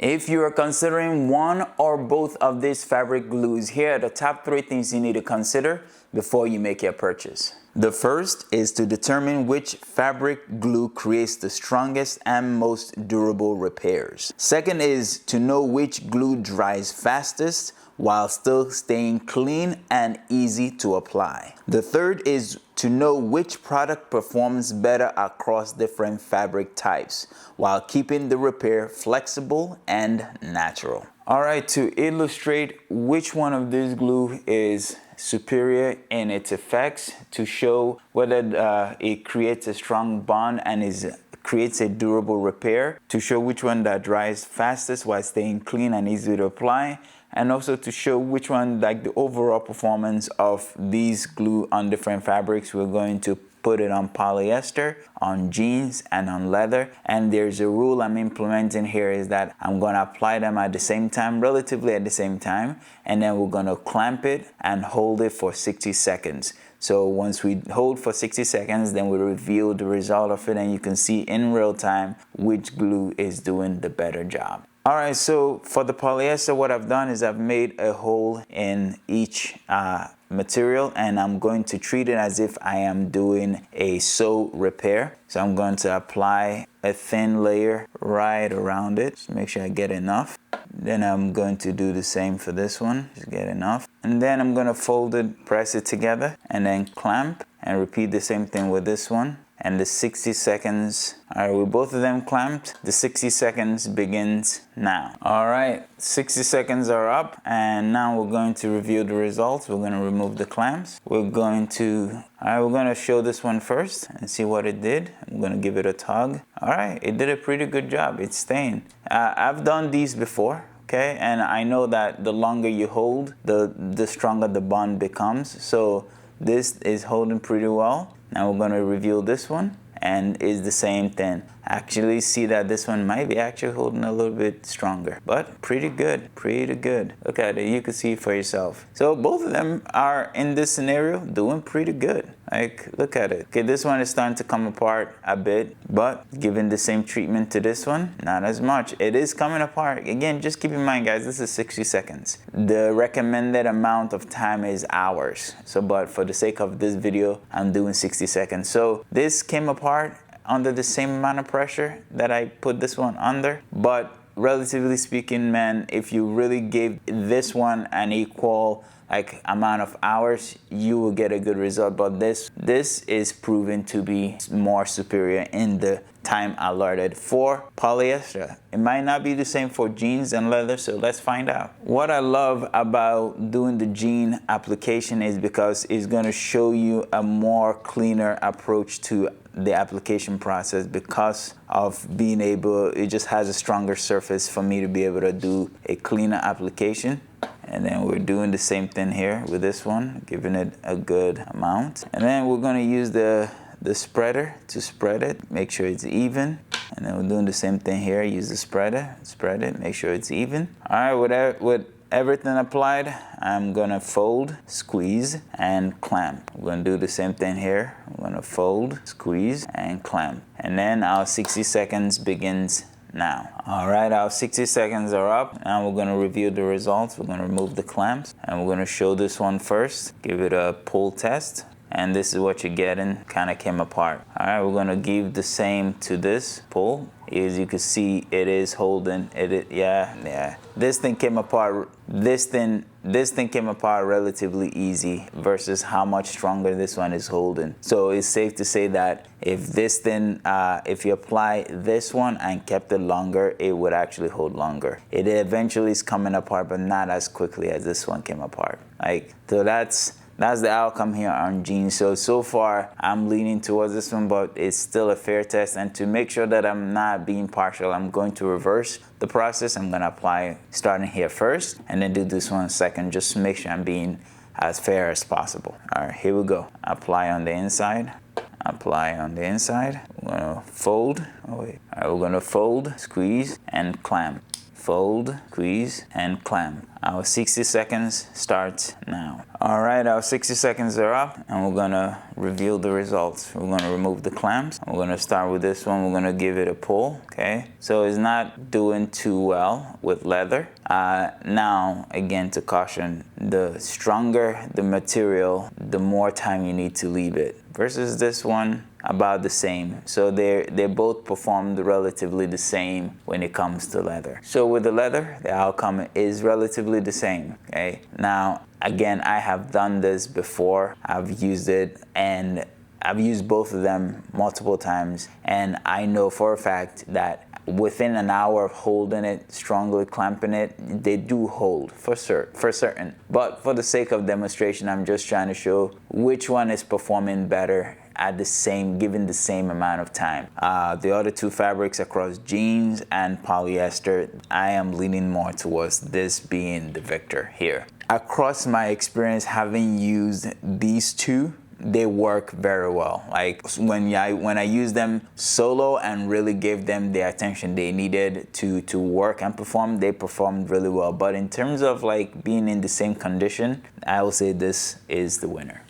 If you are considering one or both of these fabric glues, here are the top 3 things you need to consider before you make your purchase. The first is to determine which fabric glue creates the strongest and most durable repairs. Second is to know which glue dries fastest while still staying clean and easy to apply. The third is to know which product performs better across different fabric types while keeping the repair flexible and natural. All right, to illustrate which one of these glue is superior in its effects, to show whether it creates a strong bond and creates a durable repair, to show which one that dries fastest while staying clean and easy to apply, and also to show which one, like the overall performance of these glue on different fabrics. We're going to put it on polyester, on jeans, and on leather. And there's a rule I'm implementing here is that I'm going to apply them at the same time, relatively at the same time, and then we're going to clamp it and hold it for 60 seconds. So once we hold for 60 seconds, then we reveal the result of it, and you can see in real time which glue is doing the better job. All right, so for the polyester, what I've done is I've made a hole in each material, and I'm going to treat it as if I am doing a sew repair. So I'm going to apply a thin layer right around it. Just make sure I get enough. Then I'm going to do the same for this one. Just get enough. And then I'm going to fold it, press it together, and then clamp, and repeat the same thing with this one. And the 60 seconds, all right, with both of them clamped, the 60 seconds begins now. All right, 60 seconds are up, and now we're going to review the results. We're going to remove the clamps. We're going to show this one first and see what it did. I'm going to give it a tug. All right, it did a pretty good job. It's staying. I've done these before. Okay, and I know that the longer you hold, the stronger the bond becomes. So this is holding pretty well. Now we're going to reveal this one, and it's the same thing. Actually see that this one might be actually holding a little bit stronger, but pretty good, pretty good. Look at it, you can see for yourself. So both of them are in this scenario doing pretty good. Like, look at it. Okay, this one is starting to come apart a bit, but giving the same treatment to this one, not as much. It is coming apart. Again, just keep in mind, guys, this is 60 seconds. The recommended amount of time is hours. So, but for the sake of this video, I'm doing 60 seconds. So this came apart under the same amount of pressure that I put this one under, but relatively speaking, man, if you really gave this one an equal amount of hours, you will get a good result. But this is proven to be more superior in the time allotted for polyester. It might not be the same for jeans and leather, so let's find out. What I love about doing the jean application is because it's going to show you a more cleaner approach to the application process. Because of being able, it just has a stronger surface for me to be able to do a cleaner application. And then we're doing the same thing here with this one, giving it a good amount. And then we're going to use the spreader to spread it, make sure it's even. And then we're doing the same thing here, use the spreader, spread it, make sure it's even. All right, with everything applied, I'm gonna fold, squeeze, and clamp. We're gonna do the same thing here. I'm gonna fold, squeeze, and clamp. And then our 60 seconds begins now. All right, our 60 seconds are up. Now we're gonna review the results. We're gonna remove the clamps, and we're gonna show this one first, give it a pull test. And this is what you're getting, kind of came apart. All right, we're gonna give the same to this pull. As you can see, it is holding it. Yeah. This thing came apart. This thing came apart relatively easy versus how much stronger this one is holding. So it's safe to say that if this thing, if you apply this one and kept it longer, it would actually hold longer. It eventually is coming apart, but not as quickly as this one came apart. So that's the outcome here on jeans. So far, I'm leaning towards this one, but it's still a fair test. And to make sure that I'm not being partial, I'm going to reverse the process. I'm gonna apply starting here first, and then do this one second, just to make sure I'm being as fair as possible. All right, here we go. Apply on the inside, apply on the inside. We're gonna fold, All right, we're gonna fold, squeeze, and clamp. fold, squeeze, and clamp. Our 60 seconds starts now. All right, our 60 seconds are up, and we're gonna reveal the results. We're gonna remove the clamps. We're gonna start with this one. We're gonna give it a pull, okay? So it's not doing too well with leather. Now, again, to caution, the stronger the material, the more time you need to leave it. Versus this one, about the same. So they both performed relatively the same when it comes to leather. So with the leather, the outcome is relatively the same, okay? Now, again, I have done this before. I've used it, and I've used both of them multiple times, and I know for a fact that within an hour of holding it, strongly clamping it, they do hold for certain. But for the sake of demonstration, I'm just trying to show which one is performing better at the same, given the same amount of time. The other two fabrics across jeans and polyester, I am leaning more towards this being the victor here. Across my experience having used these two, they work very well. Like when I used them solo and really gave them the attention they needed to work and perform, they performed really well. But in terms of like being in the same condition, I will say this is the winner.